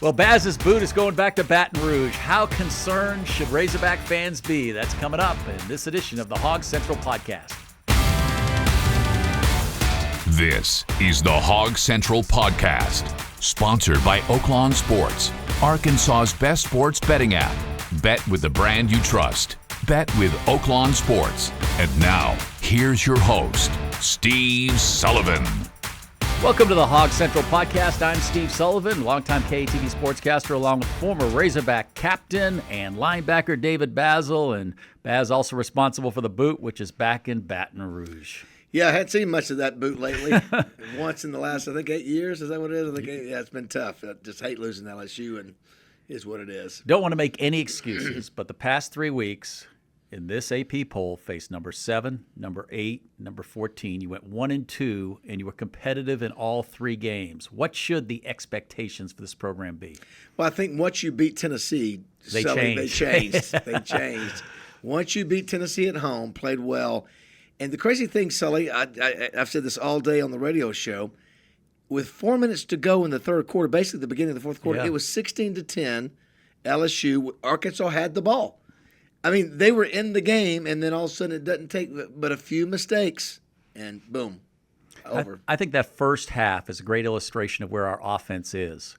Well, Baz's boot is going back to Baton Rouge. How concerned should Razorback fans be? That's coming up in this edition of the Hog Central Podcast. This is the Hog Central Podcast, sponsored by Oaklawn Sports, Arkansas's best sports betting app. Bet with the brand you trust. Bet with Oaklawn Sports. And now, here's your host, Steve Sullivan. Welcome to the Hog Central Podcast. I'm Steve Sullivan, longtime KATV sportscaster, along with former Razorback captain and linebacker David Bazzel. And Baz also responsible for the boot, which is back in Baton Rouge. Yeah, I hadn't seen much of that boot lately. Once in the last, I think, 8 years. Is that what it is? Yeah, it's been tough. I just hate losing LSU, and is what it is. Don't want to make any excuses, but the past 3 weeks in this AP poll faced number 7, number 8, number 14. You went 1-2, and you were competitive in all 3 games. What should the expectations for this program be? Well, I think once you beat Tennessee, they changed. They changed. Once you beat Tennessee at home, played well. And the crazy thing, Sully, I've said this all day on the radio show, with 4 minutes to go in the third quarter, basically the beginning of the fourth quarter, It was 16-10, LSU. Arkansas had the ball. I mean, they were in the game, and then all of a sudden it doesn't take but a few mistakes, and boom, over. I think that first half is a great illustration of where our offense is.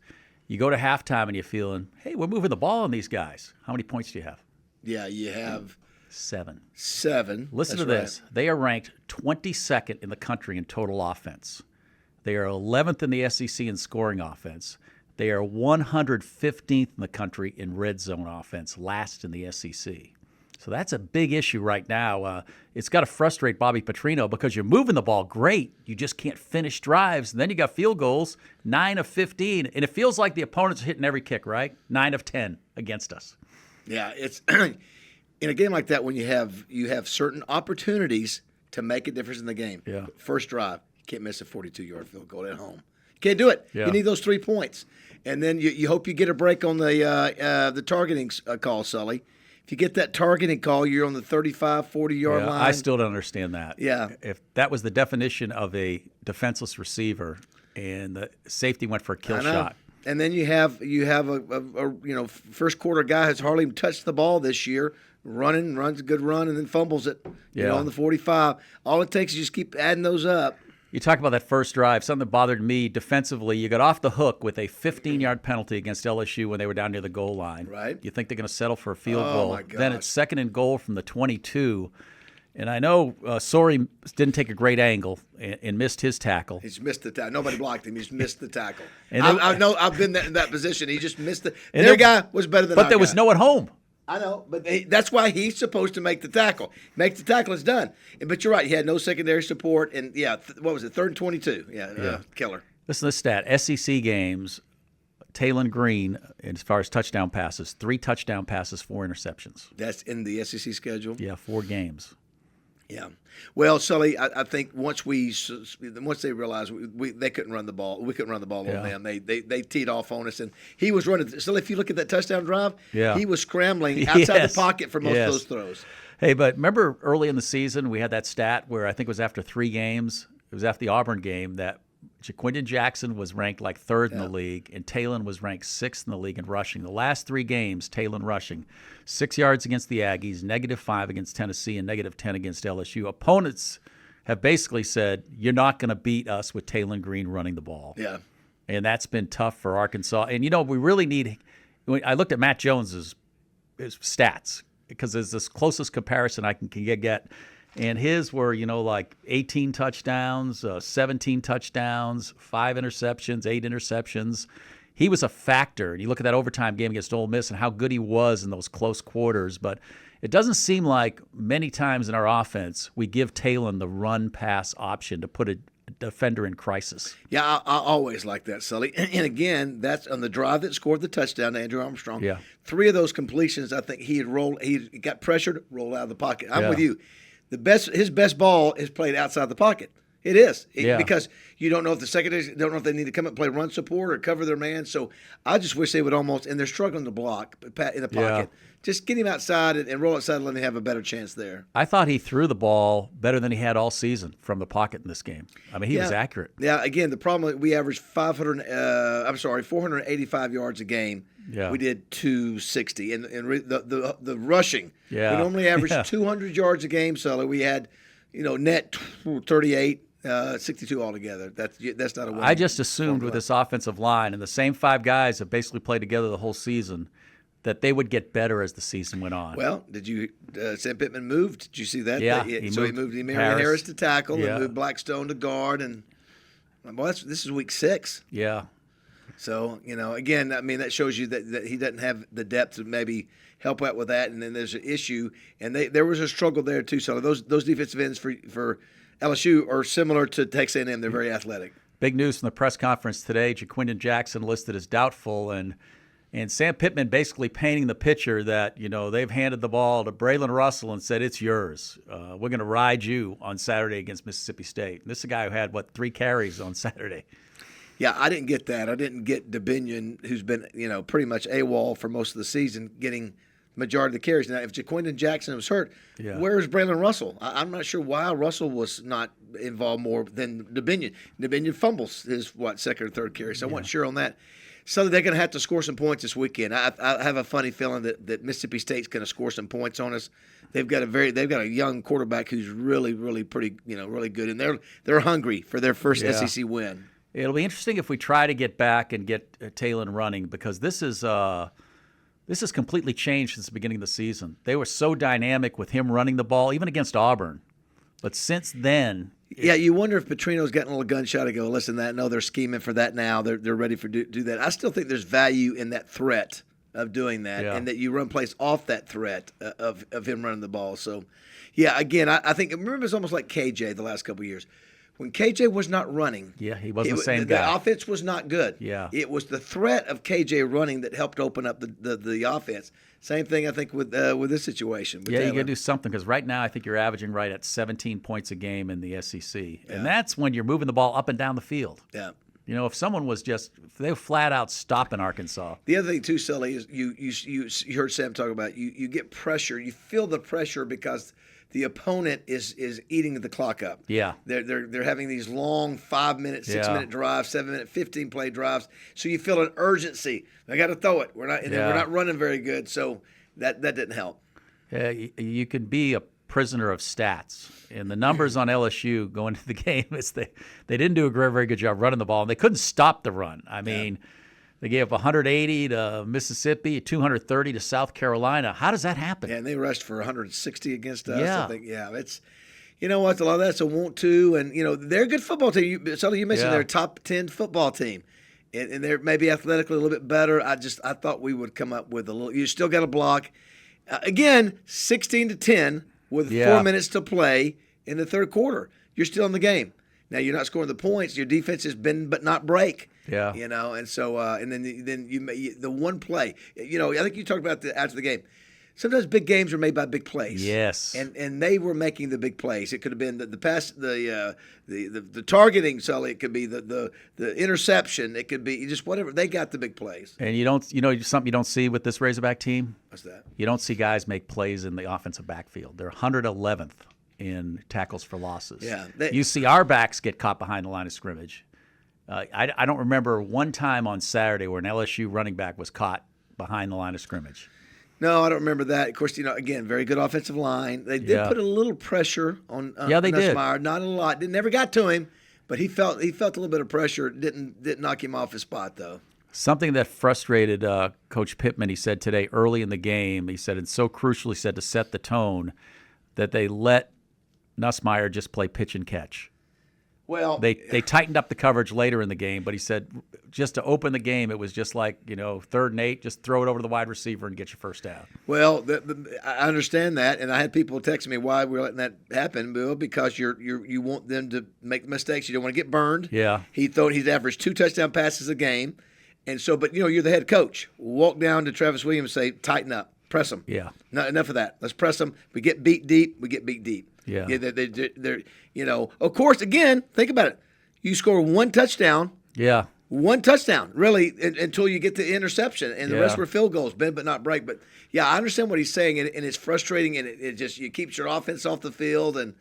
You go to halftime and you're feeling, hey, we're moving the ball on these guys. How many points do you have? Yeah, you have 7. Listen to this. Right. They are ranked 22nd in the country in total offense. They are 11th in the SEC in scoring offense. They are 115th in the country in red zone offense, last in the SEC. So that's a big issue right now. It's got to frustrate Bobby Petrino because you're moving the ball great. You just can't finish drives. And then you got field goals, 9 of 15. And it feels like the opponents are hitting every kick, right? 9 of 10 against us. Yeah, it's in a game like that when you have certain opportunities to make a difference in the game. Yeah. First drive, you can't miss a 42-yard field goal at home. You can't do it. Yeah. You need those 3 points. And then you hope you get a break on the targeting call, Sully. If you get that targeting call, you're on the 35, 40-yard line. I still don't understand that. Yeah. If that was the definition of a defenseless receiver and the safety went for a kill shot. And then you have a first quarter guy has hardly even touched the ball this year, runs a good run, and then fumbles it on the 45. All it takes is just keep adding those up. You talk about that first drive, something that bothered me defensively. You got off the hook with a 15-yard penalty against LSU when they were down near the goal line. Right. You think they're going to settle for a field goal. My gosh. Then it's 2nd and goal from the 22. And I know Sorey didn't take a great angle and missed his tackle. He's missed the tackle. Nobody blocked him. He's missed the tackle. And I know. I've been in that position. He just missed it. Their guy was better than our guy. But there was no one home. I know, but that's why he's supposed to make the tackle. Make the tackle, it's done. But you're right. He had no secondary support. And, what was it, 3rd and 22? Yeah. Killer. Listen to this stat. SEC games, Talen Green, as far as touchdown passes, 3 touchdown passes, 4 interceptions. That's in the SEC schedule? Yeah, 4 games. Yeah. Well, Sully, I think once they realized they couldn't run the ball, we couldn't run the ball on them. They teed off on us, and he was running. Sully, if you look at that touchdown drive, he was scrambling outside the pocket for most of those throws. Hey, but remember early in the season we had that stat where I think it was after 3 games, it was after the Auburn game, that Jaquindon Jackson was ranked like 3rd in the league, and Talen was ranked 6th in the league in rushing. The last 3 games, Talen rushing, 6 yards against the Aggies, -5 against Tennessee, and -10 against LSU. Opponents have basically said, you're not going to beat us with Talen Green running the ball. Yeah. And that's been tough for Arkansas. And, we really need – I looked at Matt Jones's stats because it's the closest comparison I can get. And his were, like 18 touchdowns, 17 touchdowns, 5 interceptions, 8 interceptions. He was a factor. And you look at that overtime game against Ole Miss and how good he was in those close quarters. But it doesn't seem like many times in our offense we give Talen the run-pass option to put a defender in crisis. Yeah, I always like that, Sully. And again, that's on the drive that scored the touchdown to Andrew Armstrong. Yeah. 3 of those completions, I think he got pressured, rolled out of the pocket. I'm with you. His best ball is played outside the pocket. It is. Yeah. Because you don't know if the secondaries don't know if they need to come and play run support or cover their man. So I just wish they would almost, and they're struggling to block in the pocket. Yeah. Just get him outside and roll outside and let him have a better chance there. I thought he threw the ball better than he had all season from the pocket in this game. I mean, he was accurate. Yeah, again, the problem, we averaged 485 yards a game. Yeah. We did 260. And the rushing, Yeah. we normally average 200 yards a game, Sully. We had, net 38. 62 altogether. That's not a win. I just assumed with this offensive line and the same 5 guys have basically played together the whole season that they would get better as the season went on. Well, did you Sam Pittman moved? Did you see that? Yeah, he moved moved Harris to tackle Yeah. and moved Blackstone to guard, and this is week 6. Yeah. So again, I mean that shows you that he doesn't have the depth to maybe help out with that, and then there's an issue, and there was a struggle there too. So those defensive ends for LSU are similar to Texas A&M. They're very athletic. Big news from the press conference today. Jaquindon Jackson listed as doubtful, and Sam Pittman basically painting the picture that, they've handed the ball to Braylon Russell and said, it's yours. We're going to ride you on Saturday against Mississippi State. And this is a guy who had, 3 carries on Saturday. Yeah, I didn't get that. I didn't get DeBinion, who's been, pretty much AWOL for most of the season, getting majority of the carries. Now, if Jaquindon Jackson was hurt, where's Braylon Russell? I'm not sure why Russell was not involved more than DeBinion. DeBinion fumbles his, second or third carry, so I wasn't sure on that. So they're going to have to score some points this weekend. I have a funny feeling that Mississippi State's going to score some points on us. They've got a young quarterback who's really, really pretty, really good, and they're hungry for their first SEC win. It'll be interesting if we try to get back and get Talen running, because this has completely changed since the beginning of the season. They were so dynamic with him running the ball, even against Auburn. But since then, yeah, you wonder if Petrino's getting a little gunshot to go, listen, they're scheming for that now. They're ready to do that. I still think there's value in that threat of doing that, and that you run plays off that threat of him running the ball. So, yeah, again, I think, remember, it's almost like KJ the last couple of years. When KJ was not running, he wasn't the same guy. The offense was not good. Yeah. It was the threat of KJ running that helped open up the offense. Same thing, I think, with this situation. You got to do something, because right now I think you're averaging right at 17 points a game in the SEC. And that's when you're moving the ball up and down the field. Yeah. If someone was if they were flat out stopping Arkansas. The other thing, too, Sully, is you heard Sam talk about you get pressure. You feel the pressure because the opponent is eating the clock up. Yeah. They're having these long 5-minute, 6-minute drives, 7-minute, 15-play drives. So you feel an urgency. I got to throw it. We're not running very good. So that didn't help. You can be a prisoner of stats. And the numbers on LSU going into the game is they didn't do a very, very good job running the ball, and they couldn't stop the run. I mean, they gave up 180 to Mississippi, 230 to South Carolina. How does that happen? Yeah, and they rushed for 160 against us. Yeah. I think, it's, a lot of that's a want to, and they're a good football team. Sully, you mentioned they're a top 10 football team, and they're maybe athletically a little bit better. I thought we would come up with a little. You still got to block. Again, 16-10 with 4 minutes to play in the third quarter. You're still in the game. Now you're not scoring the points. Your defense has been but not break. Yeah. And so and then the one play. I think you talked about after the game. Sometimes big games are made by big plays. Yes. And they were making the big plays. It could have been the pass, the targeting, Sully. It could be the interception. It could be just whatever. They got the big plays. And something you don't see with this Razorback team? What's that? You don't see guys make plays in the offensive backfield. They're 111th in tackles for losses. Yeah. You see our backs get caught behind the line of scrimmage. I don't remember one time on Saturday where an LSU running back was caught behind the line of scrimmage. No, I don't remember that. Of course, again, very good offensive line. They did put a little pressure on they did. Nussmeier. Not a lot. It never got to him, but he felt a little bit of pressure. Didn't knock him off his spot, though. Something that frustrated Coach Pittman, he said today early in the game, he said it's so crucial, he said, to set the tone that they let Nussmeier just play pitch and catch. Well, they tightened up the coverage later in the game, but he said just to open the game, it was just like, 3rd and 8, just throw it over to the wide receiver and get your first down. Well, I understand that, and I had people text me why we're letting that happen. Well, because you want them to make mistakes. You don't want to get burned. Yeah. He's averaged 2 touchdown passes a game, and so, but you're the head coach. Walk down to Travis Williams and say, tighten up. Press them. Yeah. No, enough of that. Let's press them. We get beat deep. We get beat deep. Yeah. They're of course, again, think about it. You score one touchdown. Yeah. One touchdown, really, until you get the interception, and the rest were field goals, bend but not break. But yeah, I understand what he's saying, and it's frustrating, and it keeps your offense off the field, and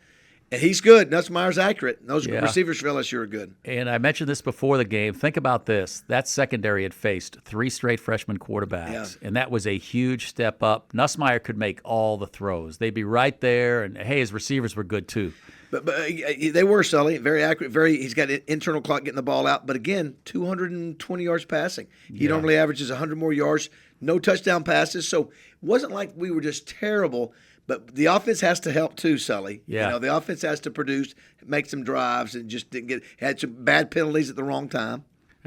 he's good. Nussmeier's accurate. Those receivers for LSU are good. And I mentioned this before the game. Think about this: that secondary had faced 3 straight freshman quarterbacks, and that was a huge step up. Nussmeier could make all the throws; they'd be right there, and hey, his receivers were good too. But they were, Sully, very accurate. He's got an internal clock getting the ball out. But again, 220 yards passing. He normally averages 100 more yards. No touchdown passes. So it wasn't like we were just terrible. But the offense has to help too, Sully. Yeah. The offense has to produce, make some drives, and just had some bad penalties at the wrong time.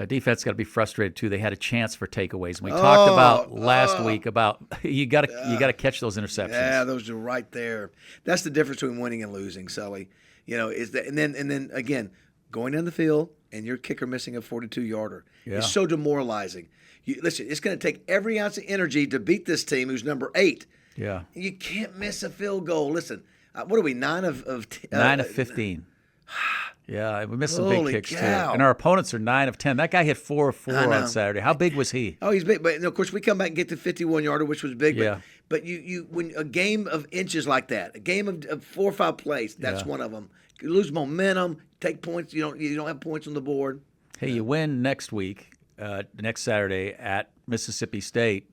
Defense got to be frustrated too. They had a chance for takeaways. We talked about last week about you got to catch those interceptions. Yeah, those are right there. That's the difference between winning and losing, Sully. Is that and then again going down the field and your kicker missing a 42-yarder. Yeah. It's so demoralizing. Listen, it's going to take every ounce of energy to beat this team who's number 8. Yeah, you can't miss a field goal. Listen, what are we 9 of 9 of 15. Yeah, we missed some big kicks too. cow. And our opponents are 9 of 10. That guy hit 4 of 4 on Saturday. How big was he? Oh, he's big. But of course, we come back and get the 51-yarder, which was big. Yeah. But you when a game of inches like that, a game of 4 or 5 plays, that's one of them. You lose momentum, take points. You don't have points on the board. Hey, you win next week, next Saturday at Mississippi State.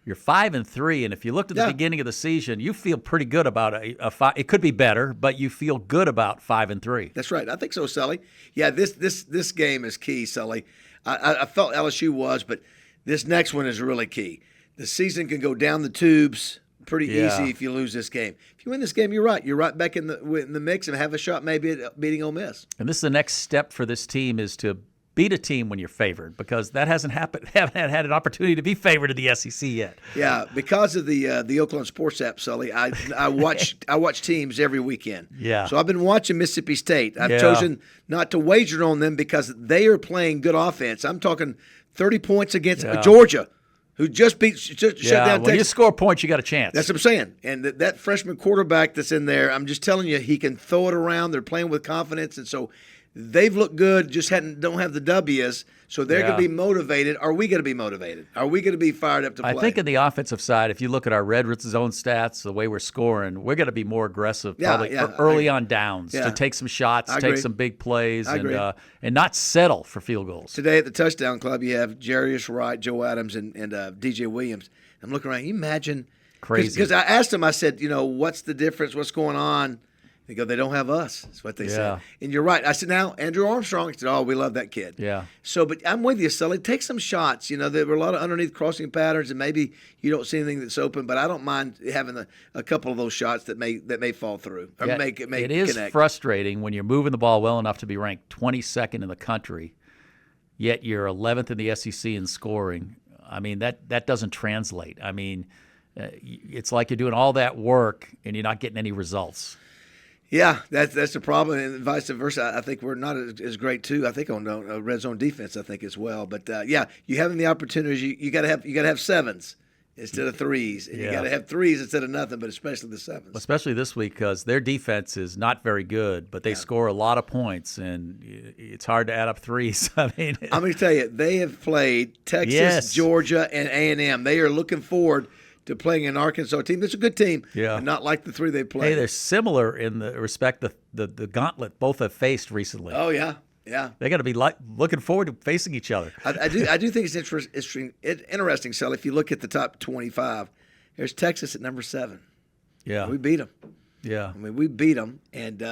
You're 5-3, and if you looked at the beginning of the season, you feel pretty good about a 5. It could be better, but you feel good about 5-3. That's right. I think so, Sully. Yeah, this game is key, Sully. I felt LSU was, but this next one is really key. The season can go down the tubes pretty easy if you lose this game. If you win this game, you're right. You're right back in the mix and have a shot maybe at beating Ole Miss. And this is the next step for this team is to beat a team when you're favored, because that hasn't happened. Haven't had an opportunity to be favored in the SEC yet. Yeah, because of the Oakland Sports app, Sully. I watch teams every weekend. Yeah. So I've been watching Mississippi State. I've chosen not to wager on them because they are playing good offense. I'm talking 30 points against Georgia, who just shut down Texas. When you score points, you got a chance. That's what I'm saying. And that freshman quarterback that's in there, I'm just telling you, he can throw it around. They're playing with confidence, and so they've looked good, just don't have the W's, so they're going to be motivated. Are we going to be motivated? Are we going to be fired up to play? I think in the offensive side, if you look at our red zone stats, the way we're scoring, we're going to be more aggressive early on downs to take some shots, take some big plays, and not settle for field goals. Today at the Touchdown Club, you have Jarius Wright, Joe Adams, and DJ Williams. I'm looking around. Can you imagine? Crazy. Because I asked them, I said, what's the difference? What's going on? They go, they don't have us. That's what they said. And you're right. I said, now, Andrew Armstrong. I said, oh, we love that kid. Yeah. So, but I'm with you, Sully. Take some shots. There were a lot of underneath crossing patterns, and maybe you don't see anything that's open, but I don't mind having a couple of those shots that may fall through or make it is connect. Frustrating when you're moving the ball well enough to be ranked 22nd in the country, yet you're 11th in the SEC in scoring. I mean, that doesn't translate. I mean, it's like you're doing all that work and you're not getting any results. Yeah, that's the problem, and vice versa. I think we're not as great too. I think on red zone defense, I think as well. But you having the opportunities, you got to have 7s instead of 3s, and you got to have 3s instead of nothing. But especially the 7s. Especially this week because their defense is not very good, but they score a lot of points, and it's hard to add up 3s. I mean, I'm going to tell you, they have played Texas, Georgia, and A&M. They are looking forward to playing an Arkansas team that's a good team, and not like the 3 they played. Hey, they're similar in the respect the gauntlet both have faced recently. Oh yeah. They got to be looking forward to facing each other. I do think it's interesting, Sally. If you look at the top 25, there's Texas at number 7. Yeah, we beat them. Yeah, I mean we beat them, and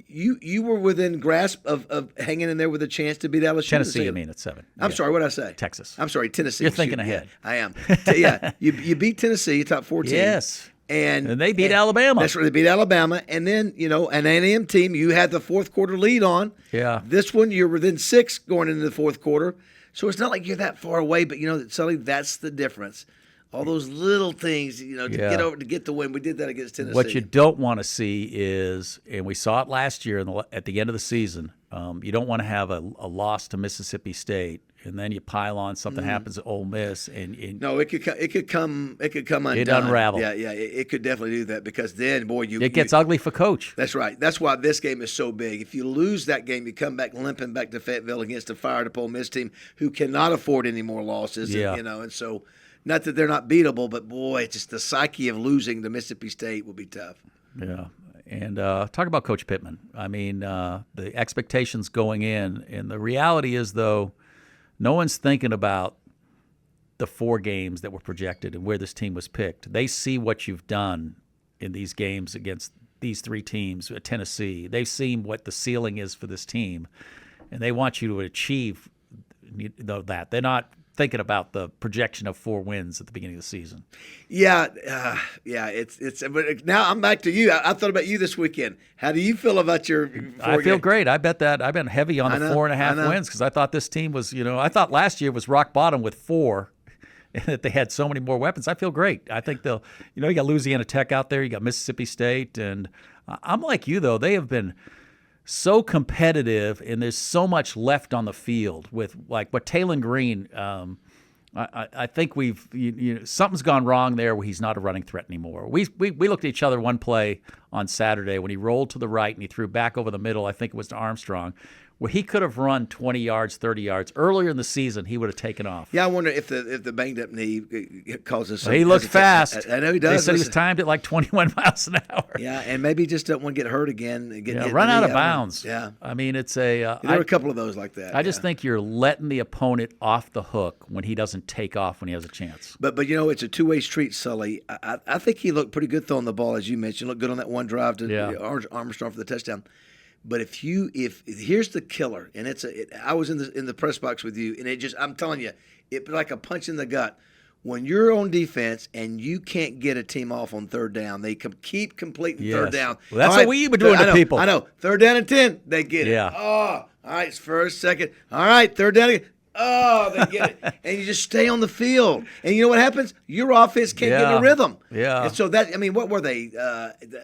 you were within grasp of hanging in there with a chance to beat LSU. Tennessee, I mean, at 7. I'm sorry, what did I say? Texas. I'm sorry, Tennessee. You're thinking ahead. Yeah, I am. You beat Tennessee, top 14. Yes. And they beat Alabama. That's right, they beat Alabama. And then, an A&M team you had the fourth quarter lead on. Yeah. This one, you're within 6 going into the fourth quarter. So it's not like you're that far away, but, Sully, that's the difference. All those little things, to get the win. We did that against Tennessee. What you don't want to see is, and we saw it last year at the end of the season, you don't want to have a loss to Mississippi State and then you pile on something happens at Ole Miss, and No, it could come undone. It unravel. Yeah, it could definitely do that because then, boy, it gets ugly for Coach. That's right. That's why this game is so big. If you lose that game, you come back limping back to Fayetteville against a fired up Ole Miss team who cannot afford any more losses. Yeah. And so, not that they're not beatable, but boy, it's just the psyche of losing to Mississippi State will be tough. Yeah. And talk about Coach Pittman. I mean, the expectations going in, and the reality is, though, no one's thinking about the 4 games that were projected and where this team was picked. They see what you've done in these games against these 3 teams at Tennessee. They've seen what the ceiling is for this team, and they want you to achieve that. They're not thinking about the projection of 4 wins at the beginning of the season. Yeah. It's. But now I'm back to you. I thought about you this weekend. How do you feel about your? I feel great. I bet that I've been heavy on the 4.5 wins because I thought this team was. I thought last year was rock bottom with 4, and that they had so many more weapons. I feel great. I think they'll. You got Louisiana Tech out there. You got Mississippi State, and I'm like you though. They have been so competitive, and there's so much left on the field with like what Talen Green. I think we've something's gone wrong there where he's not a running threat anymore. We looked at each other one play on Saturday when he rolled to the right and he threw back over the middle. I think it was to Armstrong, where he could have run 20 yards, 30 yards earlier in the season. He would have taken off. Yeah, I wonder if the banged up knee causes. He looks fast. I know he does. They said he was timed at like 21 miles an hour. Yeah, and maybe he just don't want to get hurt again. Run out of bounds. Yeah, I mean it's a. There are a couple of those like that. I just think you're letting the opponent off the hook when he doesn't take off when he has a chance. But it's a two-way street, Sully. I think he looked pretty good throwing the ball, as you mentioned. Looked good on that one drive to Armstrong for the touchdown. But if here's the killer, and I was in the press box with you, and I'm telling you, it's like a punch in the gut. When you're on defense and you can't get a team off on third down, they keep completing third down. Well, that's what we've been doing to people. I know. Third down and 10, they get it. Yeah. Oh, all right, first, second. All right, third down again. Oh, they get it. And you just stay on the field. And you know what happens? Your offense can't get in a rhythm. Yeah. And so what were they?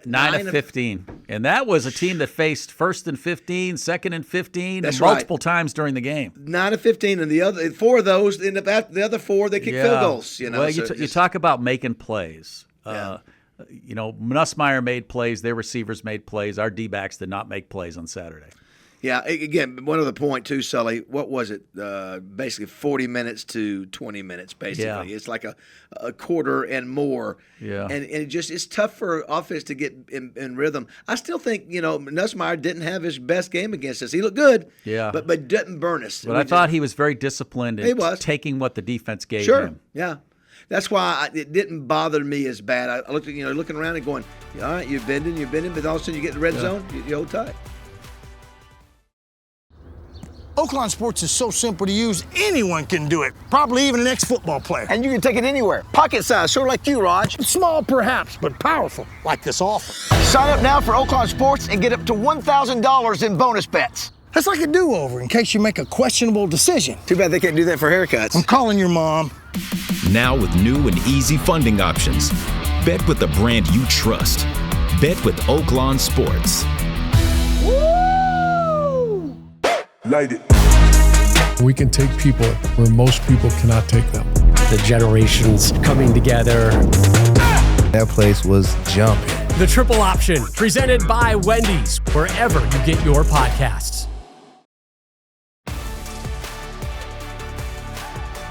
9 of 15. And that was a team that faced 1st and 15, 2nd and 15, That's multiple times during the game. 9 of 15, and the other 4 of those, the other 4, they kick field goals. Well, you talk about making plays. Nussmeier made plays. Their receivers made plays. Our D-backs did not make plays on Saturday. Yeah, again, one other point too, Sully. What was it? Basically 40 minutes to 20 minutes, basically. Yeah. It's like a quarter and more. Yeah. And it's tough for offense to get in rhythm. I still think, Nussmeier didn't have his best game against us. He looked good. Yeah. But didn't burn us. But I thought he was very disciplined in taking what the defense gave him. Yeah. That's why it didn't bother me as bad. I looked at, looking around and going, all right, you're bending, but all of a sudden you get in the red zone, you hold tight. Oaklawn Sports is so simple to use, anyone can do it. Probably even an ex-football player. And you can take it anywhere. Pocket size, sort of like you, Raj. Small perhaps, but powerful, like this offer. Sign up now for Oaklawn Sports and get up to $1,000 in bonus bets. That's like a do-over in case you make a questionable decision. Too bad they can't do that for haircuts. I'm calling your mom. Now with new and easy funding options. Bet with the brand you trust. Bet with Oaklawn Sports. Light it. We can take people where most people cannot take them. The generations coming together. That place was jumping. The Triple Option, presented by Wendy's, wherever you get your podcasts.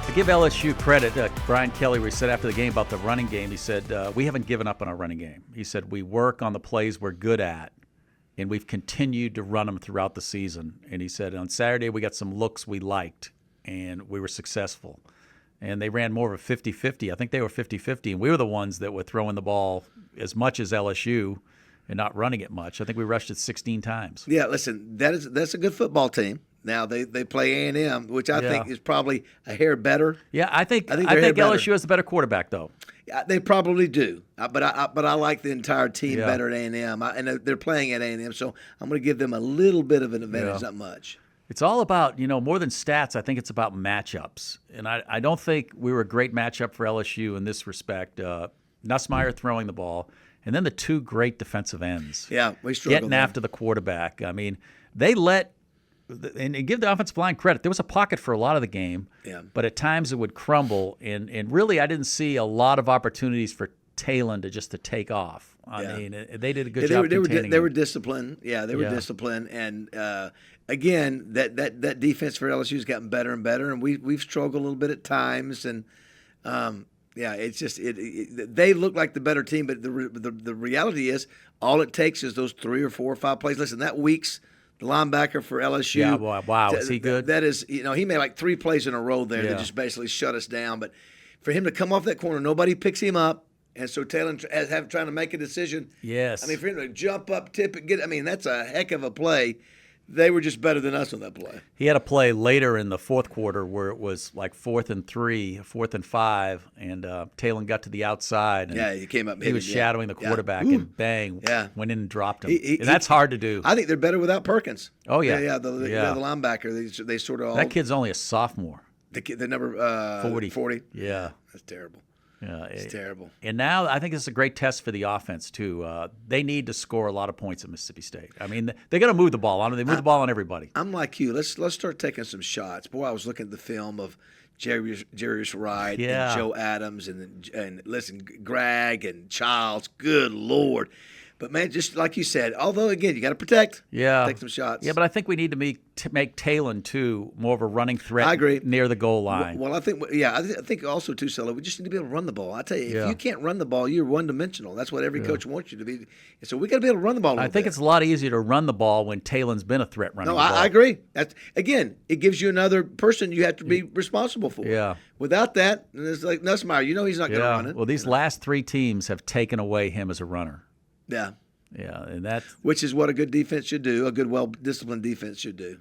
To give LSU credit, Brian Kelly, we said after the game about the running game, he said, we haven't given up on our running game. He said, we work on the plays we're good at. And we've continued to run them throughout the season. And he said, on Saturday, we got some looks we liked, and we were successful. And they ran more of a 50-50. I think they were 50-50, and we were the ones that were throwing the ball as much as LSU and not running it much. I think we rushed it 16 times. Yeah, listen, that's a good football team. Now they play A&M, which I think is probably a hair better. Yeah, I think LSU has the better quarterback, though. Yeah, they probably do, but I like the entire team better at A&M, and they're playing at A&M, so I'm going to give them a little bit of an advantage, not much. It's all about, more than stats, I think it's about matchups. And I don't think we were a great matchup for LSU in this respect. Nussmeier throwing the ball, and then the 2 great defensive ends. Yeah, we struggled getting after the quarterback. I mean, they let and give the offensive line credit. There was a pocket for a lot of the game, but at times it would crumble. And really, I didn't see a lot of opportunities for Talen to take off. I mean, they did a good job containing They were disciplined. Yeah, they were disciplined. And again, that defense for LSU has gotten better and better, and we've struggled a little bit at times. And it's just they look like the better team, but the reality is all it takes is those 3 or 4 or 5 plays. Listen, that Weeks, the linebacker for LSU. Yeah, wow, is he good? That is, he made like 3 plays in a row there that just basically shut us down. But for him to come off that corner, nobody picks him up. And so Talen trying to make a decision. Yes. I mean, for him to jump up, tip it, that's a heck of a play. They were just better than us on that play. He had a play later in the fourth quarter where it was like 4th and 3, 4th and 5, and Talen got to the outside. And he came up. He was shadowing the quarterback, and bang, went in and dropped him. And that's hard to do. I think they're better without Perkins. Oh, yeah. The linebacker. They sort of all. That kid's only a sophomore. The number 40. Yeah. That's terrible. Yeah, it's terrible. And now I think it's a great test for the offense, too. They need to score a lot of points at Mississippi State. I mean, they're going to move the ball on. They move the ball on everybody. I'm like you. Let's start taking some shots. Boy, I was looking at the film of Jarius Wright and Joe Adams and listen, Greg and Childs. Good Lord. But, man, just like you said, although, again, you got to protect. Yeah. Take some shots. Yeah, but I think we need to make Talen, too, more of a running threat. I agree. Near the goal line. Well, I think also, too, Sully, we just need to be able to run the ball. I tell you, if you can't run the ball, you're one-dimensional. That's what every coach wants you to be. And so we got to be able to run the ball a little bit. I think it's a lot easier to run the ball when Talen's been a threat running the ball. I agree. Again, it gives you another person you have to be responsible for. Yeah. Without that, it's like Nussmeier. He's not going to run it. Well, these last 3 teams have taken away him as a runner. Yeah. Yeah, and which is what a good defense should do. A good, well-disciplined defense should do.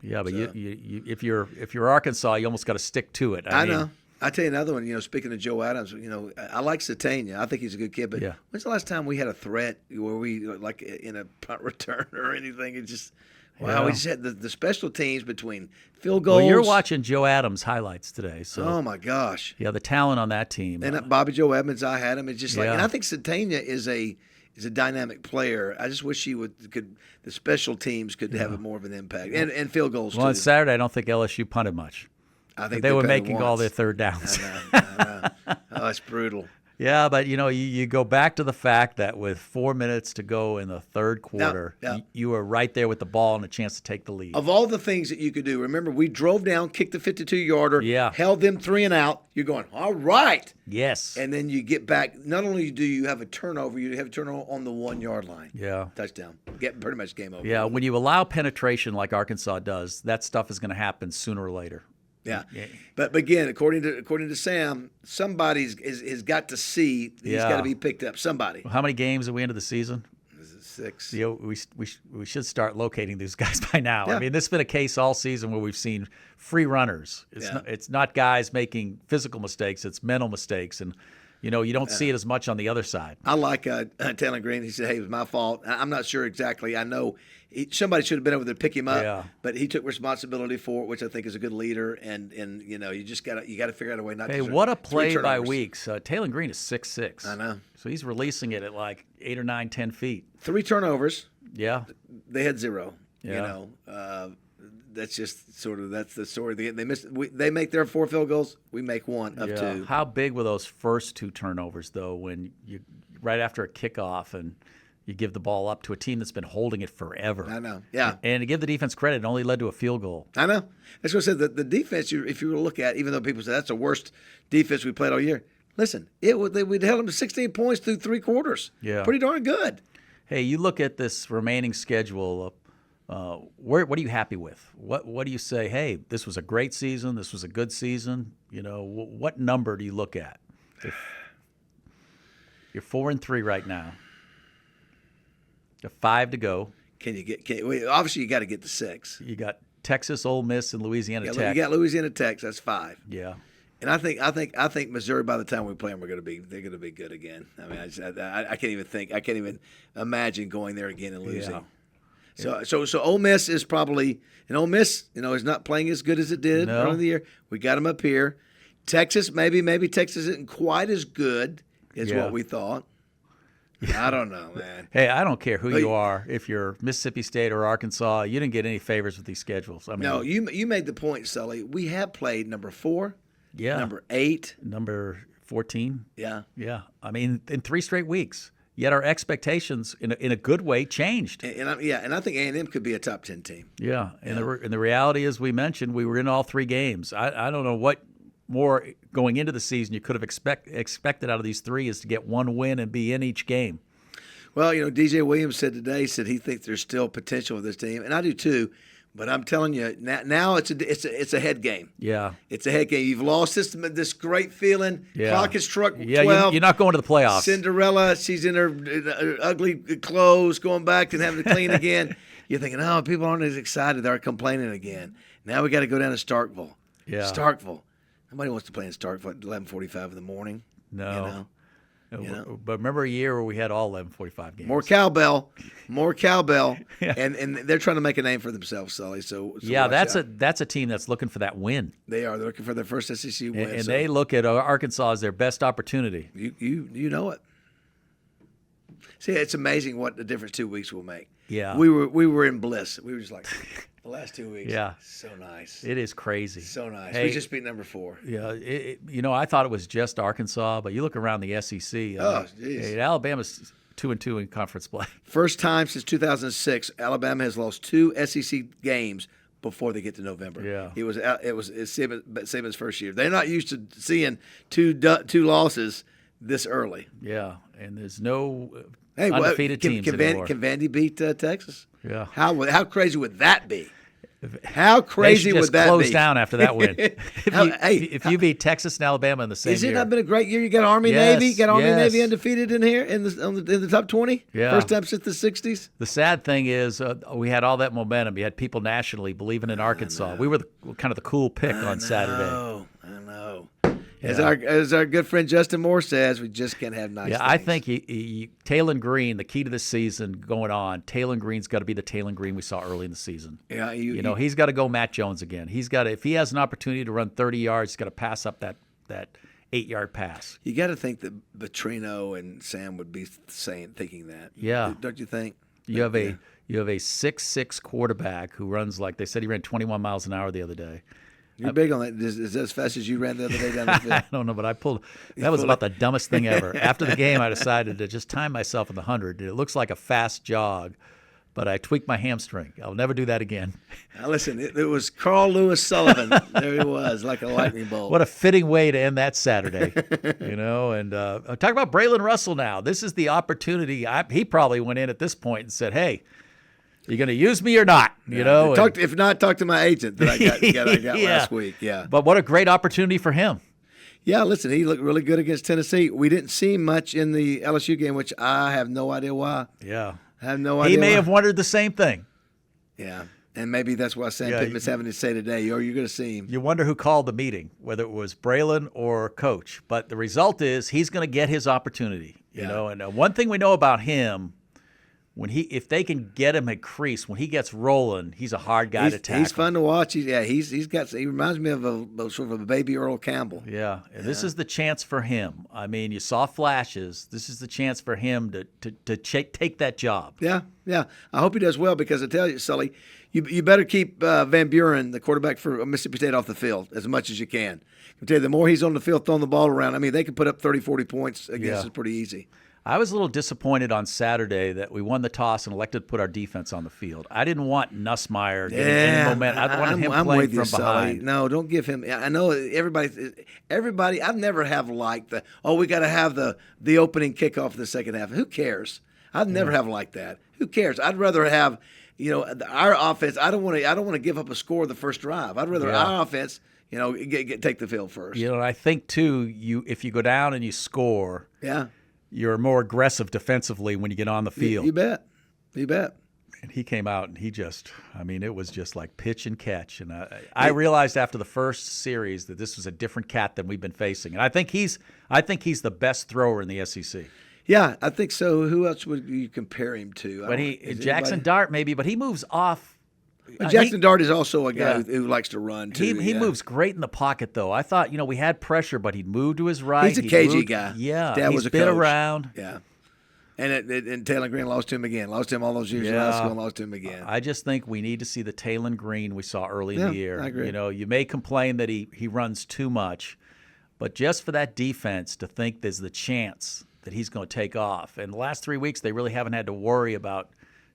Yeah, but you if you're Arkansas, you almost got to stick to it. I know. I tell you another one. Speaking of Joe Adams, I like Satania. I think he's a good kid. But when's the last time we had a threat where we like in a punt return or anything? It just we just had the special teams between field goals. Well, you're watching Joe Adams highlights today, so oh my gosh, the talent on that team. And Bobby Joe Edmonds, I had him. It's just and I think Satania is a dynamic player. I just wish the special teams could have more of an impact and field goals. Well, on Saturday, I don't think LSU punted much. I think they were making all their third downs. I know. Oh, it's brutal. Yeah, but you go back to the fact that with 4 minutes to go in the third quarter, you were right there with the ball and a chance to take the lead. Of all the things that you could do, remember we drove down, kicked the 52-yarder, held them 3 and out. You're going, all right. Yes. And then you get back. Not only do you have a turnover, you have a turnover on the 1-yard line. Yeah. Touchdown. Pretty much game over. Yeah, when you allow penetration like Arkansas does, that stuff is going to happen sooner or later. Yeah. But again, according to Sam, somebody's has got to see he's got to be picked up. Somebody. Well, how many games are we into the season? 6. We should start locating these guys by now. I mean, this has been a case all season where we've seen free runners. It's not guys making physical mistakes; it's mental mistakes, and you don't see it as much on the other side. I like Talen Green. He said, "Hey, it was my fault." I'm not sure exactly. I know somebody should have been over there to pick him up, but he took responsibility for it, which I think is a good leader. And you just got to figure out a way not to. Hey, what a play by Weeks! Talen Green is 6'6". I know. So he's releasing it at like 8 or 9, 10 feet. 3 turnovers. Yeah. They had 0. Yeah. That's just that's the story. They make their 4 field goals. We make 1 of 2. How big were those first 2 turnovers though? When you right after a kickoff and you give the ball up to a team that's been holding it forever. I know. Yeah. And to give the defense credit, it only led to a field goal. I know. That's what I said. The defense, if you were to look at, even though people say that's the worst defense we played all year, listen, we'd held them to 16 points through 3 quarters. Yeah. Pretty darn good. Hey, you look at this remaining schedule. What are you happy with? What do you say? Hey, this was a great season. This was a good season. What number do you look at? You're 4-3 right now. You have 5 to go. Obviously, you got to get to 6. You got Texas, Ole Miss, and Louisiana Tech. You got Louisiana Tech. That's 5. Yeah. And I think Missouri. By the time we play them, they're going to be good again. I mean, I can't even think. I can't even imagine going there again and losing. Yeah. So Ole Miss is probably, and Ole Miss, is not playing as good as it did early in the year. We got them up here. Texas, maybe Texas isn't quite as good as what we thought. I don't know, man. Hey, I don't care who you are. If you're Mississippi State or Arkansas, you didn't get any favors with these schedules. I mean, No, you made the point, Sully. We have played number 4, number 8, number 14. Yeah. Yeah. I mean, in 3 straight weeks. Yet our expectations, in a good way, changed. And I think A&M could be a top 10 team. Yeah. And the reality, as we mentioned, we were in all 3 games. I don't know what more going into the season you could have expected out of these 3 is to get 1 win and be in each game. Well, DJ Williams said today, he thinks there's still potential with this team, and I do too. But I'm telling you, now it's a head game. Yeah. It's a head game. You've lost this great feeling. Yeah. Clock is struck 12. Yeah, you're not going to the playoffs. Cinderella, she's in her ugly clothes, going back and having to clean again. You're thinking, oh, people aren't as excited. They're complaining again. Now we got to go down to Starkville. Yeah. Starkville. Nobody wants to play in Starkville at 11:45 in the morning. No. But remember a year where we had all 11:45 games. More cowbell, yeah. and they're trying to make a name for themselves, Sully. So yeah, that's a team that's looking for that win. They are. They're looking for their first SEC win, and they look at Arkansas as their best opportunity. You know it. See, it's amazing what the difference 2 weeks will make. Yeah, we were in bliss. We were just like the last 2 weeks. Yeah, so nice. It is crazy. So nice. Hey, we just beat number 4. Yeah, I thought it was just Arkansas, but you look around the SEC. Oh, geez. Alabama's 2-2 in conference play. First time since 2006, Alabama has lost 2 SEC games before they get to November. Yeah, it was Saban's first year. They're not used to seeing two losses this early. Yeah, and there's no undefeated teams anymore. Can Vandy beat Texas? Yeah. How crazy would that be? How crazy would that be? They should just close down after that win. If you beat Texas and Alabama in the same year. Has it not been a great year? You got Army-Navy? You got Army-Navy undefeated in here in the top 20? Yeah. First time since the 60s? The sad thing is we had all that momentum. You had people nationally believing in Arkansas. We were kind of the cool pick on Saturday. I know. Yeah. As our good friend Justin Moore says, we just can't have nice things. I think Talen Green, the key to this season going on, Talen Green's got to be the Talen Green we saw early in the season. Yeah, he's got to go Matt Jones again. If he has an opportunity to run 30 yards, he's got to pass up that 8-yard pass. You got to think that Petrino and Sam would be thinking that. Yeah, don't you think? You have a 6'6" quarterback who runs like they said he ran 21 miles an hour the other day. You're big on that. Is that as fast as you ran the other day down the field? I don't know, but that was about the dumbest thing ever. After the game, I decided to just time myself in the 100. It looks like a fast jog, but I tweaked my hamstring. I'll never do that again. Now listen, it was Carl Lewis Sullivan. There he was, like a lightning bolt. What a fitting way to end that Saturday, And talk about Braylon Russell now. This is the opportunity. He probably went in at this point and said, hey, you going to use me or not? If not, talk to my agent that I got last week. Yeah. But what a great opportunity for him. Yeah, listen, he looked really good against Tennessee. We didn't see much in the LSU game, which I have no idea why. Yeah. I have no idea. He may have wondered the same thing. Yeah. And maybe that's why Sam Pittman's having to say today, you're going to see him. You wonder who called the meeting, whether it was Braylon or Coach. But the result is he's going to get his opportunity. And one thing we know about him, if they can get him at crease, when he gets rolling, he's a hard guy to tackle. He's fun to watch. He reminds me of a sort of a baby Earl Campbell. Yeah. This is the chance for him. I mean, you saw flashes. This is the chance for him to take that job. Yeah. I hope he does well because I tell you, Sully, you better keep Van Buren, the quarterback for Mississippi State, off the field as much as you can. I tell you, the more he's on the field throwing the ball around, I mean, they can put up 30, 40 points against us pretty easy. I was a little disappointed on Saturday that we won the toss and elected to put our defense on the field. I didn't want Nussmeier getting any momentum. I wanted him playing from behind. No, don't give him. I know everybody. I've never have liked we got to have the opening kickoff in the second half. Who cares? I've never have liked that. Who cares? I'd rather have our offense. I don't want to give up a score the first drive. I'd rather our offense. Take the field first. I think too. If you go down and you score. Yeah. You're more aggressive defensively when you get on the field. You bet. And he came out and it was just like pitch and catch. And I realized after the first series that this was a different cat than we've been facing. And I think he's the best thrower in the SEC. Yeah, I think so. Who else would you compare him to? But Jackson Dart maybe, but he moves off. Jackson Dart is also a guy who likes to run, too. He moves great in the pocket, though. I thought, we had pressure, but he'd move to his right. He's a cagey guy. Yeah. Dad was a been coach. Around. Yeah. And Talen Green lost to him again. Lost to him all those years in high school and lost to him again. I just think we need to see the Talen Green we saw early in the year. I agree. You may complain that he runs too much, but just for that defense to think there's the chance that he's going to take off. And the last 3 weeks, they really haven't had to worry about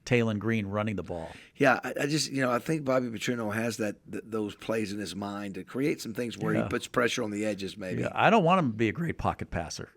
Talen Green running the ball. Yeah, I just I think Bobby Petrino has those plays in his mind to create some things where he puts pressure on the edges. Maybe. Yeah, I don't want him to be a great pocket passer.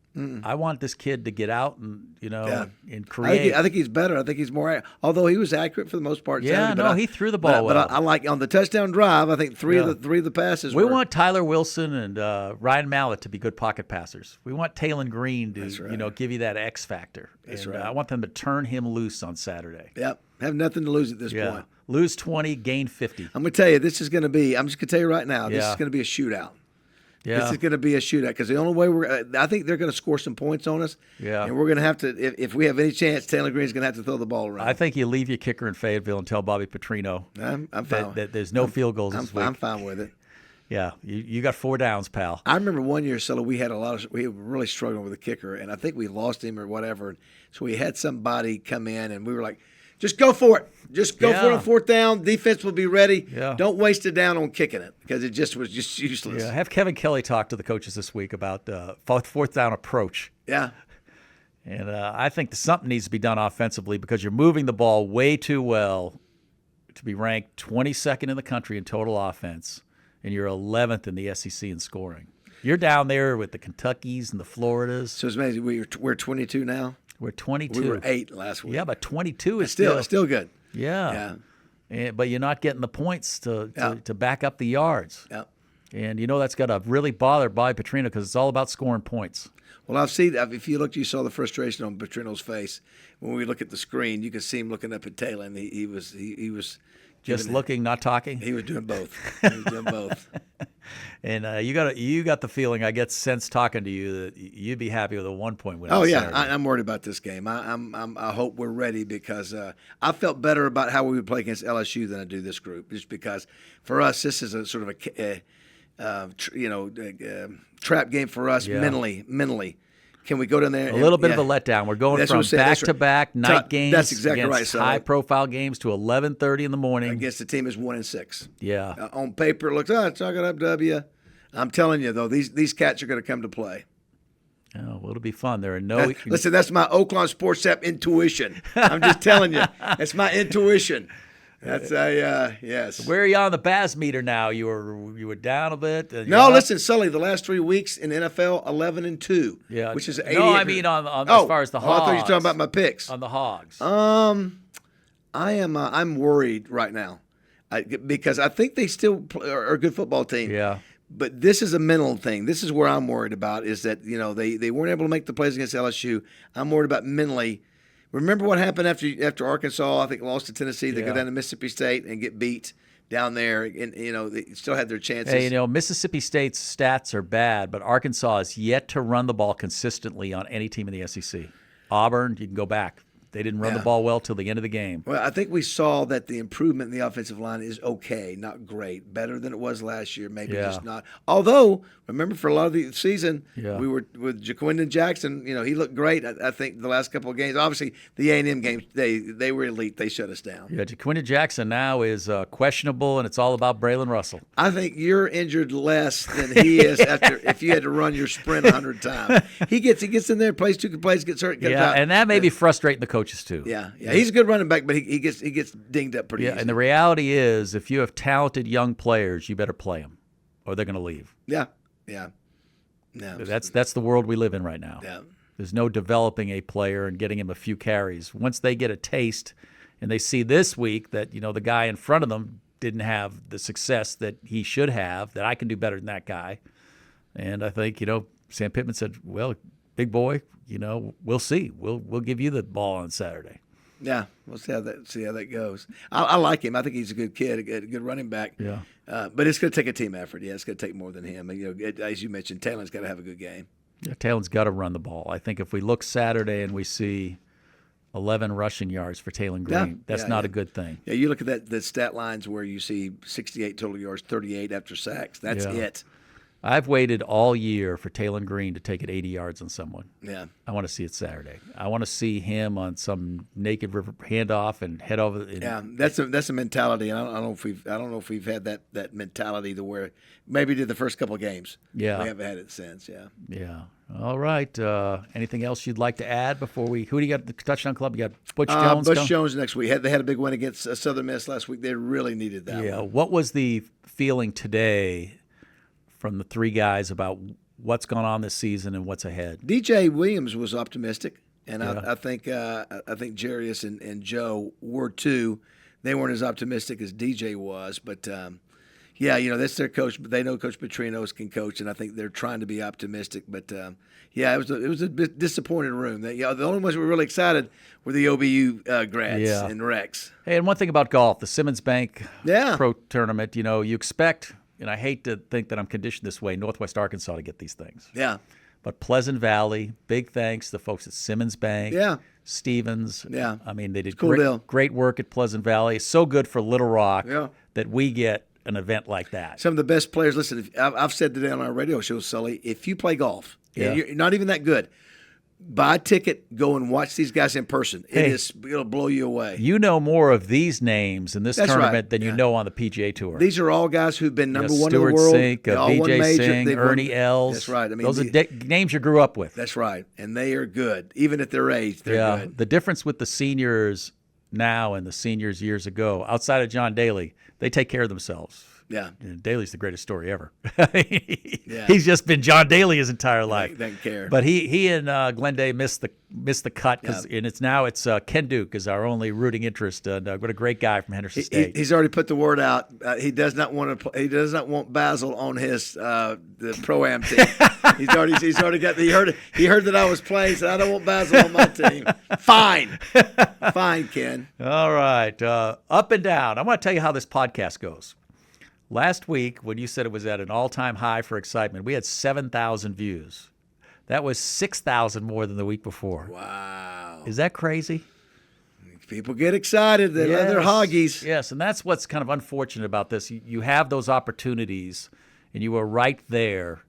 I want this kid to get out and and create. I think he's better. I think he's more. Although he was accurate for the most part. Yeah, Saturday, he threw the ball well. But I like on the touchdown drive. I think three of the passes. We want Tyler Wilson and Ryan Mallett to be good pocket passers. We want Talen Green to give you that X factor. That's and, right. I want them to turn him loose on Saturday. Yep, have nothing to lose at this point. Lose 20, gain 50. I'm going to tell you, this is going to be. I'm just going to tell you right now. This Yeah. is going to be a shootout. Yeah. This is going to be a shootout because the only way I think they're going to score some points on us. Yeah. And we're going to have to, if we have any chance, Talen Green's going to have to throw the ball around. I think you leave your kicker in Fayetteville and tell Bobby Petrino I'm fine. that there's no field goals this week. I'm fine with it. Yeah, you got 4 downs, pal. I remember one year, Sully, we were really struggling with the kicker, and I think we lost him or whatever. So we had somebody come in, and we were like, just go for it. Just go for it on 4th down. Defense will be ready. Yeah. Don't waste it down on kicking it because it was just useless. Yeah, have Kevin Kelly talk to the coaches this week about 4th down approach. Yeah. And I think something needs to be done offensively because you're moving the ball way too well to be ranked 22nd in the country in total offense, and you're 11th in the SEC in scoring. You're down there with the Kentuckys and the Floridas. So it's amazing. We're 22 now. We're 22. We were 8 last week. Yeah, but 22 is still good. Yeah. But you're not getting the points to back up the yards. Yeah. And that's got to really bother Bobby Petrino because it's all about scoring points. Well, I've seen. If you looked, you saw the frustration on Petrino's face when we look at the screen. You could see him looking up at Talen. He was just looking, not talking. He was doing both. He was doing both. And you got the feeling, I get sense talking to you, that you'd be happy with a 1-point win. Oh yeah, Saturday. I'm worried about this game. I hope we're ready because I felt better about how we would play against LSU than I do this group. Just because for us, this is a sort of a trap game for us mentally. Can we go down there? A little bit of a letdown. We're going from back-to-back night games. That's exactly right. High-profile games to 11:30 in the morning against the team is 1-6. Yeah. On paper, it looks chalk it up W. I'm telling you though, these cats are going to come to play. Oh, well, it'll be fun. There are no. Listen, that's my Oakland Sports App intuition. I'm just telling you, that's my intuition. That's yes. Where are you on the Baz meter now? You were down a bit. No, listen, Sully. The last 3 weeks in NFL, 11-2. Yeah, which is 88. No, I mean on as far as the Hogs. I thought you were talking about my picks on the Hogs. I'm worried right now because I think they still are a good football team. Yeah. But this is a mental thing. This is where I'm worried about is that they weren't able to make the plays against LSU. I'm worried about mentally. Remember what happened after Arkansas, I think, lost to Tennessee. They go down to Mississippi State and get beat down there. And, they still had their chances. Hey, Mississippi State's stats are bad, but Arkansas has yet to run the ball consistently on any team in the SEC. Auburn, you can go back. They didn't run the ball well till the end of the game. Well, I think we saw that the improvement in the offensive line is okay, not great. Better than it was last year, maybe just not. Although, remember, for a lot of the season, we were with Jaquindon Jackson. He looked great, I think, the last couple of games. Obviously, the A&M games, they were elite. They shut us down. Yeah, Jaquindon Jackson now is questionable, and it's all about Braylon Russell. I think you're injured less than he is if you had to run your sprint 100 times. He gets in there, plays 2 plays, gets hurt, gets out. And that may be frustrating the coaches too. Yeah, he's a good running back, but he gets dinged up pretty easy. And the reality is, if you have talented young players, you better play them, or they're going to leave. Yeah. No, that's the world we live in right now. Yeah. There's no developing a player and getting him a few carries. Once they get a taste, and they see this week that the guy in front of them didn't have the success that he should have, that I can do better than that guy. And I think Sam Pittman said, "Well, big boy, we'll see. We'll give you the ball on Saturday." Yeah, we'll see how that goes. I like him. I think he's a good kid, a good running back. Yeah. But it's going to take a team effort. Yeah, it's going to take more than him. As you mentioned, Talen's got to have a good game. Yeah, Talen's got to run the ball. I think if we look Saturday and we see 11 rushing yards for Talen Green, that's not a good thing. Yeah, you look at the stat lines where you see 68 total yards, 38 after sacks. That's it. I've waited all year for Talen Green to take it 80 yards on someone. Yeah. I want to see it Saturday. I want to see him on some naked river handoff and head over. That's a mentality, and I don't know if we've had that mentality to where maybe did the first couple of games. Yeah, we haven't had it since. Yeah. Yeah. All right. Anything else you'd like to add before we? Who do you got at the touchdown club? You got Butch Jones. Butch Jones next week. They had a big win against Southern Miss last week. They really needed that. Yeah. One. What was the feeling today from the three guys about what's gone on this season and what's ahead? DJ Williams was optimistic, and I think Jarius and Joe were too. They weren't as optimistic as DJ was, but that's their coach. But they know Coach Petrino can coach, and I think they're trying to be optimistic. But it was a bit disappointed room. The only ones who were really excited were the OBU grads and Rex. Hey, and one thing about golf, the Simmons Bank Pro Tournament, you expect. And I hate to think that I'm conditioned this way, Northwest Arkansas to get these things. Yeah. But Pleasant Valley, big thanks to the folks at Simmons Bank, Stevens. Yeah. I mean, they did great work at Pleasant Valley. It's so good for Little Rock that we get an event like that. Some of the best players. Listen, I've said today on our radio show, Sully, if you play golf and you're not even that good, buy a ticket, go and watch these guys in person. It'll blow you away. You know more of these names in this tournament than you know on the PGA Tour. These are all guys who've been number one in Stuart the world. Sink, BJ Singh, Ernie Els. That's right. I mean, those are names you grew up with. That's right. And they are good. Even at their age, they're good. The difference with the seniors now and the seniors years ago, outside of John Daly, they take care of themselves. Yeah. Daly's the greatest story ever. He's just been John Daly his entire life. Doesn't care. But he and Glenn Day missed the cut and it's Ken Duke is our only rooting interest. What a great guy from Henderson State. He's already put the word out. He does not want to. He does not want Bazzel on his the pro-am team. He's already got. He heard that I was playing. Said I don't want Bazzel on my team. Fine, Ken. All right, up and down. I want to tell you how this podcast goes. Last week, when you said it was at an all-time high for excitement, we had 7,000 views. That was 6,000 more than the week before. Wow. Is that crazy? People get excited. They love their hoggies. Yes, and that's what's kind of unfortunate about this. You have those opportunities, and you were right there,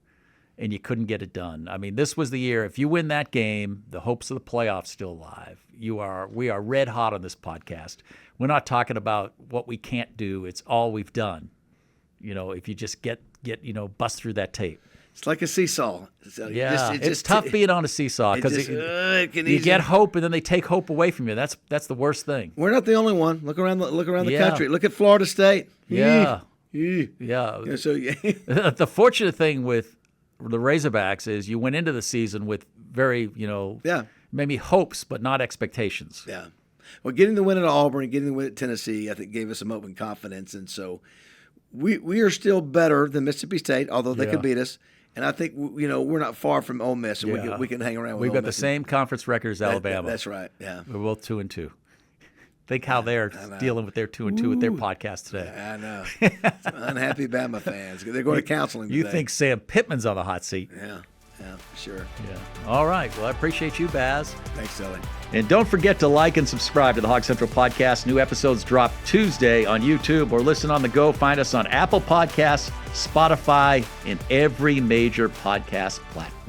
and you couldn't get it done. I mean, this was the year. If you win that game, the hopes of the playoffs still alive. We are red hot on this podcast. We're not talking about what we can't do. It's all we've done. If you just get bust through that tape. It's like a seesaw. So it's tough being on a seesaw because you get hope and then they take hope away from you. That's the worst thing. We're not the only one. Look around the country. Look at Florida State. Yeah. So the fortunate thing with the Razorbacks is you went into the season with very maybe hopes but not expectations. Yeah. Well, getting the win at Auburn, getting the win at Tennessee, I think gave us some hope and confidence, and so. We are still better than Mississippi State, although they could beat us. And I think we're not far from Ole Miss, and we can hang around with We've Ole got the Miss. same conference record as Alabama. That's right. Yeah, we're both 2-2. Think how they're dealing with their 2-2 with their podcast today. I know. Unhappy Bama fans. They're going to counseling today. You think Sam Pittman's on the hot seat? Yeah, for sure. Yeah. All right. Well, I appreciate you, Baz. Thanks, Sully. And don't forget to like and subscribe to the Hog Central Podcast. New episodes drop Tuesday on YouTube or listen on the go. Find us on Apple Podcasts, Spotify, and every major podcast platform.